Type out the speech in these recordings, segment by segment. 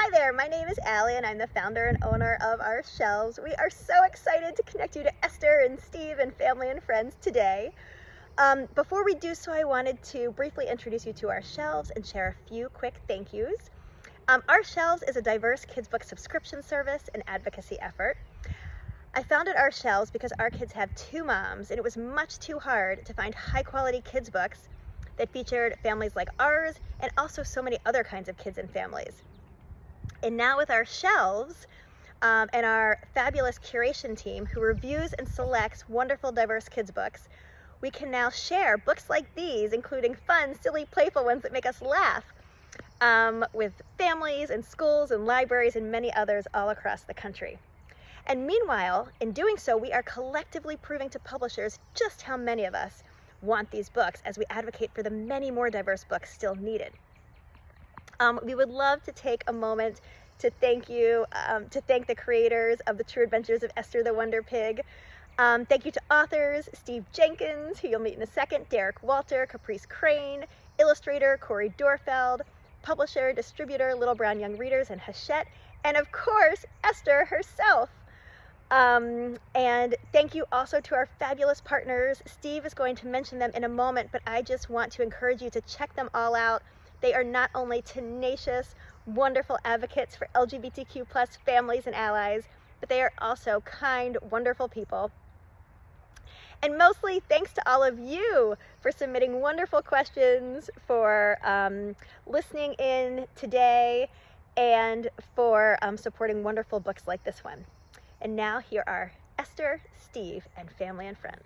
Hi there, my name is Allie and I'm the founder and owner of Our Shelves. We are so excited to connect you to Esther and Steve and family and friends today. Before we do so, I wanted to briefly introduce you to Our Shelves and share a few quick thank yous. Our Shelves is a diverse kids book subscription service and advocacy effort. I founded Our Shelves because our kids have two moms and it was much too hard to find high quality kids books that featured families like ours and also so many other kinds of kids and families. And now with Our Shelves and our fabulous curation team who reviews and selects wonderful diverse kids books, we can now share books like these, including fun, silly, playful ones that make us laugh, with families and schools and libraries and many others all across the country. And meanwhile, in doing so, we are collectively proving to publishers just how many of us want these books as we advocate for the many more diverse books still needed. We would love to take a moment to thank you, to thank the creators of The True Adventures of Esther the Wonder Pig. Thank you to authors Steve Jenkins, who you'll meet in a second, Derek Walter, Caprice Crane, illustrator Corey Dorfeld, publisher, distributor Little Brown Young Readers and Hachette, and of course, Esther herself. And thank you also to our fabulous partners. Steve is going to mention them in a moment, but I just want to encourage you to check them all out. They are not only tenacious, wonderful advocates for LGBTQ+ families and allies, but they are also kind, wonderful people. And mostly thanks to all of you for submitting wonderful questions, for listening in today, and for supporting wonderful books like this one. And now here are Esther, Steve, and family and friends.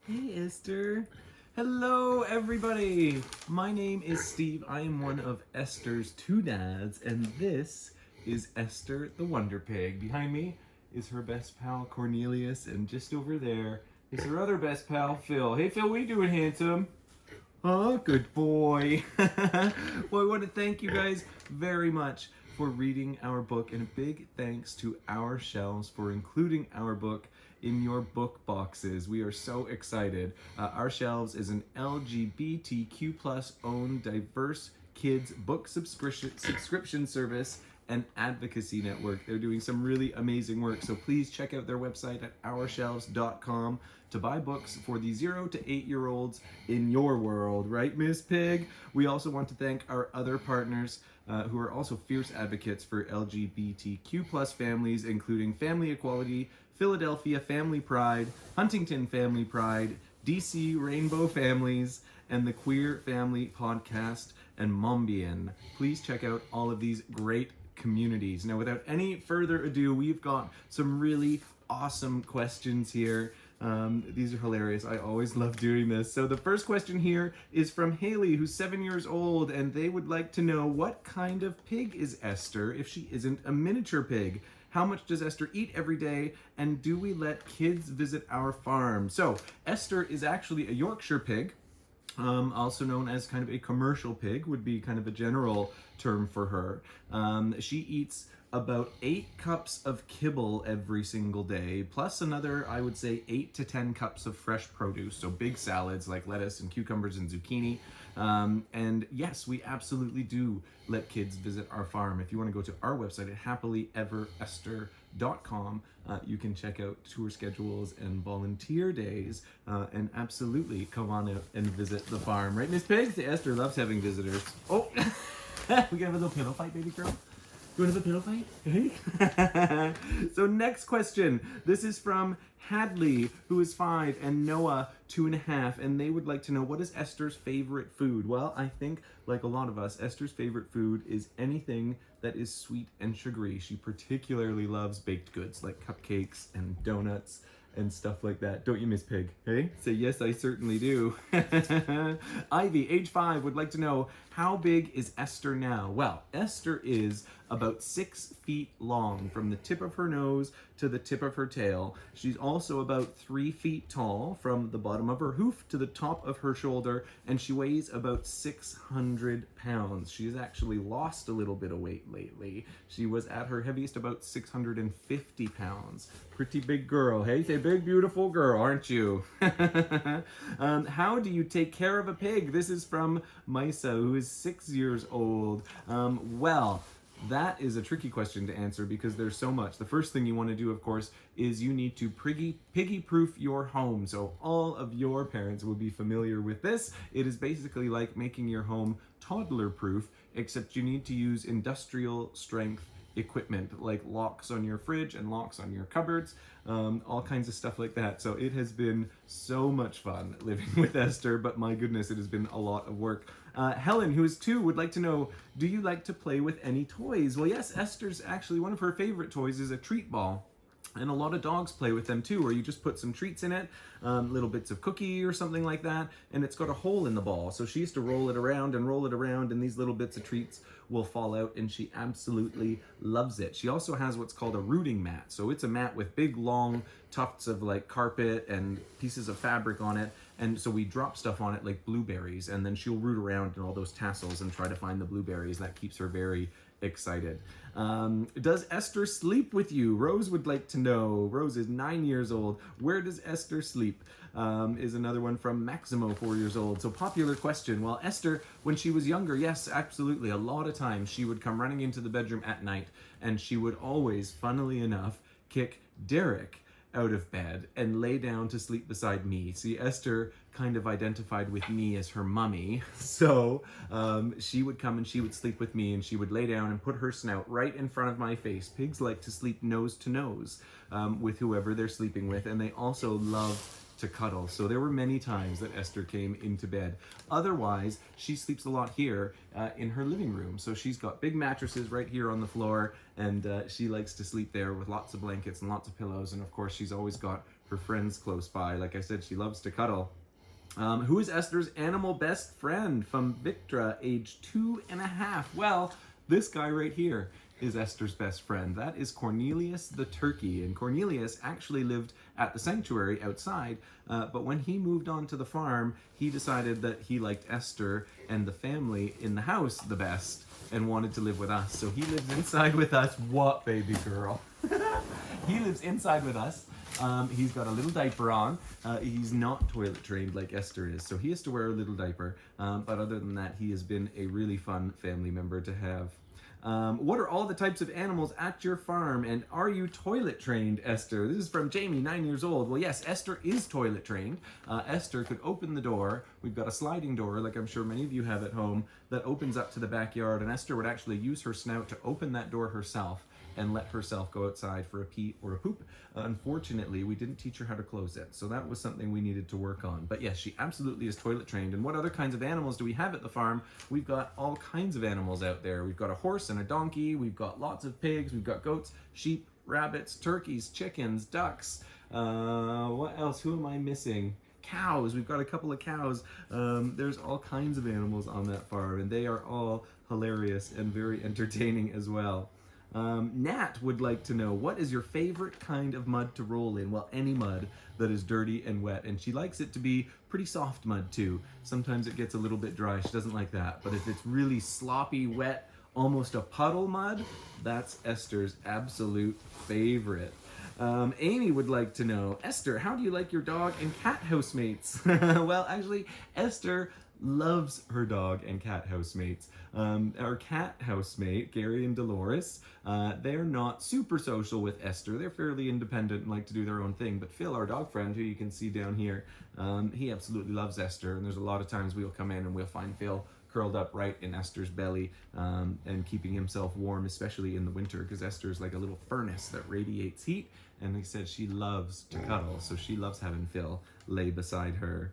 Hey Esther. Hello everybody. My name is Steve. I am one of Esther's two dads, and this is Esther the Wonder Pig. Behind me is her best pal Cornelius, and just over there is her other best pal Phil. Hey Phil, what are you doing, handsome? Oh, good boy. Well, I want to thank you guys very much for reading our book, and a big thanks to Our Shelves for including our book in your book boxes. We are so excited. Our Shelves is an LGBTQ+ owned diverse kids book subscription service and advocacy network. They're doing some really amazing work, so please check out their website at ourshelves.com to buy books for the 0 to 8-year-olds in your world, right, Miss Pig? We also want to thank our other partners who are also fierce advocates for LGBTQ+ families, including Family Equality, Philadelphia Family Pride, Huntington Family Pride, DC Rainbow Families, and the Queer Family Podcast, and Mombian. Please check out all of these great communities. Now, without any further ado, we've got some really awesome questions here. These are hilarious. I always love doing this. So the first question here is from Haley, who's 7 years old, and they would like to know, what kind of pig is Esther if she isn't a miniature pig? How much does Esther eat every day? And do we let kids visit our farm? So Esther is actually a Yorkshire pig, also known as kind of a commercial pig, would be kind of a general term for her. She eats about 8 cups of kibble every single day, plus another, I would say, 8 to 10 cups of fresh produce, so big salads like lettuce and cucumbers and zucchini. And yes, we absolutely do let kids visit our farm. If you want to go to our website at happilyeveresther.com, you can check out tour schedules and volunteer days, and absolutely come on out and visit the farm. Right, Miss Pig? Esther loves having visitors. Oh, we can have a little pillow fight, baby girl. You want to have a pillow fight? Hey? So next question. This is from Hadley, who is 5, and Noah, 2.5, and they would like to know, what is Esther's favorite food? Well, I think, like a lot of us, Esther's favorite food is anything that is sweet and sugary. She particularly loves baked goods like cupcakes and donuts and stuff like that. Don't you, Miss Pig? Hey? Say, yes, I certainly do. Ivy, age 5, would like to know, how big is Esther now? Well, Esther is about 6 feet long from the tip of her nose to the tip of her tail. She's also about 3 feet tall from the bottom of her hoof to the top of her shoulder, and she weighs about 600 pounds. She has actually lost a little bit of weight lately. She was at her heaviest about 650 pounds. Pretty big girl, hey? Say, big, beautiful girl, aren't you? How do you take care of a pig? This is from Misa, who is 6 years old. Well, That is a tricky question to answer because there's so much. The first thing you want to do, of course, is you need to piggy-proof your home. So all of your parents will be familiar with this. It is basically like making your home toddler-proof, except you need to use industrial strength equipment like locks on your fridge and locks on your cupboards, all kinds of stuff like that. So it has been so much fun living with Esther, but my goodness, it has been a lot of work. Helen, who is 2, would like to know, do you like to play with any toys? Well, yes, Esther's actually, one of her favorite toys is a treat ball. And a lot of dogs play with them too, where you just put some treats in it, little bits of cookie or something like that, and it's got a hole in the ball. So she used to roll it around, and these little bits of treats will fall out, and she absolutely loves it. She also has what's called a rooting mat. So it's a mat with big, long tufts of like carpet and pieces of fabric on it. And so we drop stuff on it like blueberries, and then she'll root around in all those tassels and try to find the blueberries. That keeps her very excited. Does Esther sleep with you? Rose would like to know. Rose is 9 years old. Where does Esther sleep? Is another one from Maximo, 4 years old. So popular question. Well, Esther, when she was younger, yes, absolutely. A lot of times she would come running into the bedroom at night, and she would always, funnily enough, kick Derek out of bed and lay down to sleep beside me. See, Esther kind of identified with me as her mummy. So she would come and she would sleep with me, and she would lay down and put her snout right in front of my face. Pigs like to sleep nose to nose with whoever they're sleeping with, and they also love to cuddle. So there were many times that Esther came into bed. Otherwise, she sleeps a lot here in her living room. So she's got big mattresses right here on the floor, and she likes to sleep there with lots of blankets and lots of pillows. And of course, she's always got her friends close by. Like I said, she loves to cuddle. Who is Esther's animal best friend? From Victra, age 2.5. Well, this guy right here is Esther's best friend. That is Cornelius the turkey. And Cornelius actually lived at the sanctuary outside, but when he moved on to the farm, he decided that he liked Esther and the family in the house the best and wanted to live with us. So he lives inside with us. What, baby girl? He lives inside with us. He's got a little diaper on. He's not toilet trained like Esther is, so he has to wear a little diaper. But other than that, he has been a really fun family member to have. What are all the types of animals at your farm, and are you toilet trained, Esther? This is from Jamie, 9 years old. Well, yes, Esther is toilet trained. Esther could open the door. We've got a sliding door, like I'm sure many of you have at home, that opens up to the backyard, and Esther would actually use her snout to open that door herself and let herself go outside for a pee or a poop. Unfortunately, we didn't teach her how to close it, so that was something we needed to work on. But yes, she absolutely is toilet trained. And what other kinds of animals do we have at the farm? We've got all kinds of animals out there. We've got a horse and a donkey, we've got lots of pigs, we've got goats, sheep, rabbits, turkeys, chickens, ducks. What else? Who am I missing? Cows. We've got a couple of cows. There's all kinds of animals on that farm, and they are all hilarious and very entertaining as well. Nat would like to know, what is your favorite kind of mud to roll in? Well, any mud that is dirty and wet, and she likes it to be pretty soft mud too. Sometimes it gets a little bit dry, she doesn't like that, but if it's really sloppy, wet, almost a puddle mud, that's Esther's absolute favorite. Amy would like to know, Esther, how do you like your dog and cat housemates? Well, actually, Esther loves her dog and cat housemates. Our cat housemate, Gary and Dolores, they're not super social with Esther. They're fairly independent and like to do their own thing. But Phil, our dog friend, who you can see down here, he absolutely loves Esther. And there's a lot of times we'll come in and we'll find Phil curled up right in Esther's belly and keeping himself warm, especially in the winter, because Esther's like a little furnace that radiates heat. And he said she loves to cuddle, so she loves having Phil lay beside her.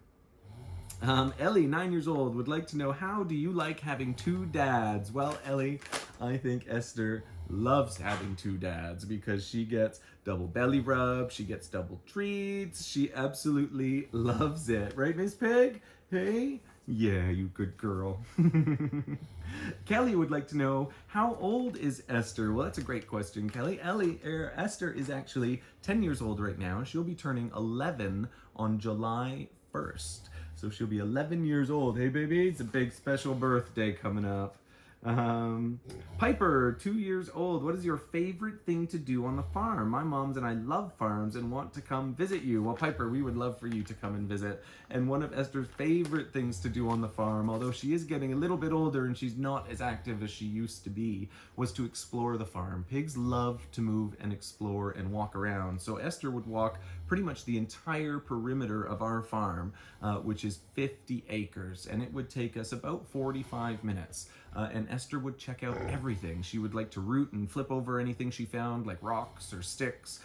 Ellie, 9 years old, would like to know, how do you like having 2 dads? Well, Ellie, I think Esther loves having 2 dads because she gets double belly rub, she gets double treats, she absolutely loves it. Right, Miss Pig? Hey? Yeah, you good girl. Kelly would like to know, how old is Esther? Well, that's a great question, Kelly. Esther is actually 10 years old right now. She'll be turning 11 on July 1st. So she'll be 11 years old. Hey, baby, it's a big special birthday coming up. Piper, 2 years old. What is your favorite thing to do on the farm? My mom's and I love farms and want to come visit you. Well, Piper, we would love for you to come and visit. And one of Esther's favorite things to do on the farm, although she is getting a little bit older and she's not as active as she used to be, was to explore the farm. Pigs love to move and explore and walk around. So Esther would walk pretty much the entire perimeter of our farm, which is 50 acres, and it would take us about 45 minutes. And Esther would check out everything. She would like to root and flip over anything she found, like rocks or sticks.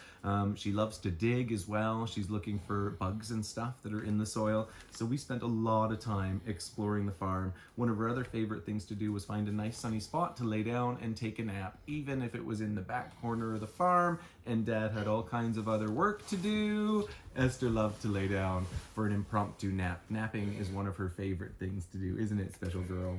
She loves to dig as well. She's looking for bugs and stuff that are in the soil. So we spent a lot of time exploring the farm. One of her other favorite things to do was find a nice sunny spot to lay down and take a nap, even if it was in the back corner of the farm and Dad had all kinds of other work to do. Esther loved to lay down for an impromptu nap. Napping is one of her favorite things to do, isn't it, special girl?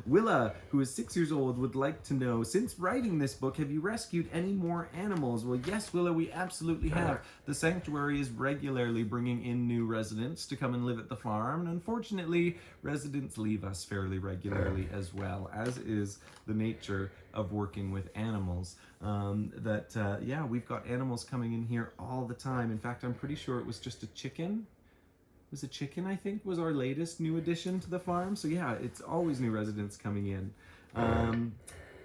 Willa, who is 6 years old, would like to know, since writing this book, have you rescued any more animals? Well, yes, Willa, we absolutely have. The sanctuary is regularly bringing in new residents to come and live at the farm, and unfortunately, residents leave us fairly regularly as well, as is the nature of working with animals. Yeah, we've got animals coming in here all the time. In fact, I'm pretty sure it was just a chicken. Was a chicken, I think, was our latest new addition to the farm. So yeah, it's always new residents coming in.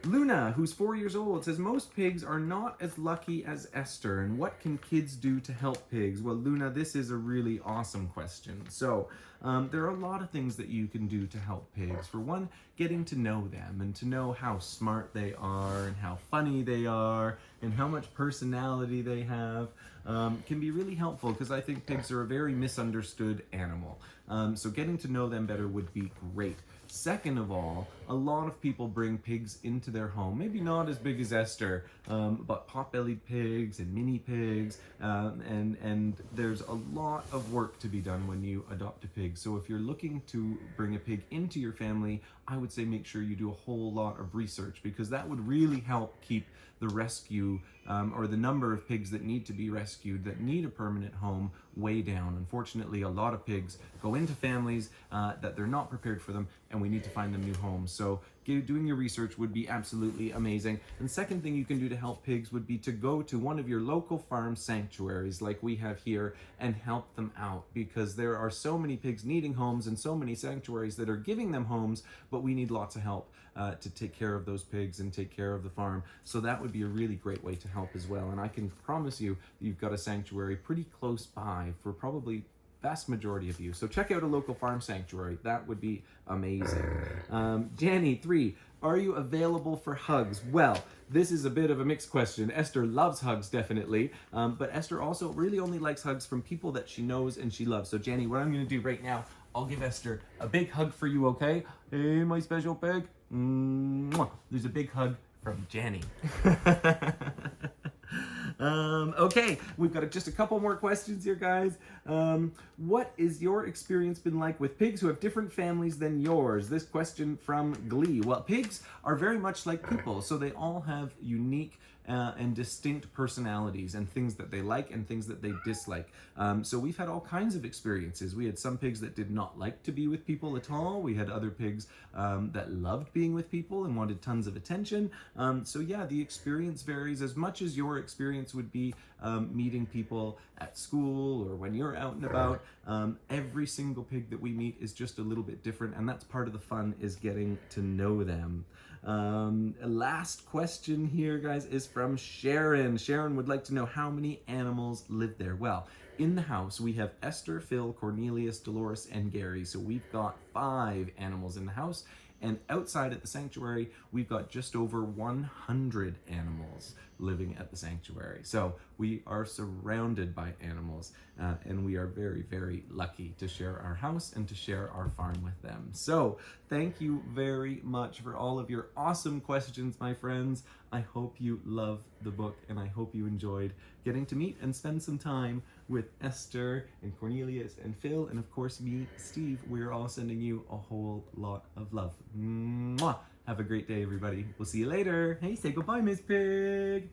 Luna, who's 4 years old, says, most pigs are not as lucky as Esther, and what can kids do to help pigs? Well, Luna, this is a really awesome question. So there are a lot of things that you can do to help pigs. For one, getting to know them and to know how smart they are and how funny they are and how much personality they have can be really helpful, because I think pigs are a very misunderstood animal. So getting to know them better would be great. Second of all, a lot of people bring pigs into their home, maybe not as big as Esther, but pot-bellied pigs and mini pigs, and there's a lot of work to be done when you adopt a pig. So if you're looking to bring a pig into your family, I would say make sure you do a whole lot of research, because that would really help keep the rescue or the number of pigs that need to be rescued, that need a permanent home, way down. Unfortunately, a lot of pigs go into families that they're not prepared for them, and we need to find them new homes. So doing your research would be absolutely amazing. And the second thing you can do to help pigs would be to go to one of your local farm sanctuaries like we have here and help them out, because there are so many pigs needing homes and so many sanctuaries that are giving them homes, but we need lots of help to take care of those pigs and take care of the farm. So that would be a really great way to help as well. And I can promise you that you've got a sanctuary pretty close by for probably vast majority of you. So check out a local farm sanctuary. That would be amazing. Janny, 3, are you available for hugs? Well, this is a bit of a mixed question. Esther loves hugs, definitely, but Esther also really only likes hugs from people that she knows and she loves. So Janny, what I'm gonna do right now, I'll give Esther a big hug for you, okay? Hey, my special pig. Mwah. There's a big hug from Janny. Okay, we've got just a couple more questions here, guys. What is your experience been like with pigs who have different families than yours? This question from Glee. Well, pigs are very much like people, so they all have unique and distinct personalities and things that they like and things that they dislike. So we've had all kinds of experiences. We had some pigs that did not like to be with people at all. We had other pigs that loved being with people and wanted tons of attention. So yeah, the experience varies as much as your experience would be meeting people at school or when you're out and about. Every single pig that we meet is just a little bit different, and that's part of the fun, is getting to know them. Last question here, guys, is from Sharon. Sharon would like to know how many animals live there. Well, in the house, we have Esther, Phil, Cornelius, Dolores, and Gary. So we've got 5 animals in the house. And outside at the sanctuary, we've got just over 100 animals living at the sanctuary. So we are surrounded by animals, and we are very, very lucky to share our house and to share our farm with them. So thank you very much for all of your awesome questions, my friends. I hope you love the book, and I hope you enjoyed getting to meet and spend some time with Esther and Cornelius and Phil, and of course me, Steve. We're all sending you a whole lot of love. Mwah! Have a great day, everybody. We'll see you later. Hey, say goodbye, Miss Pig.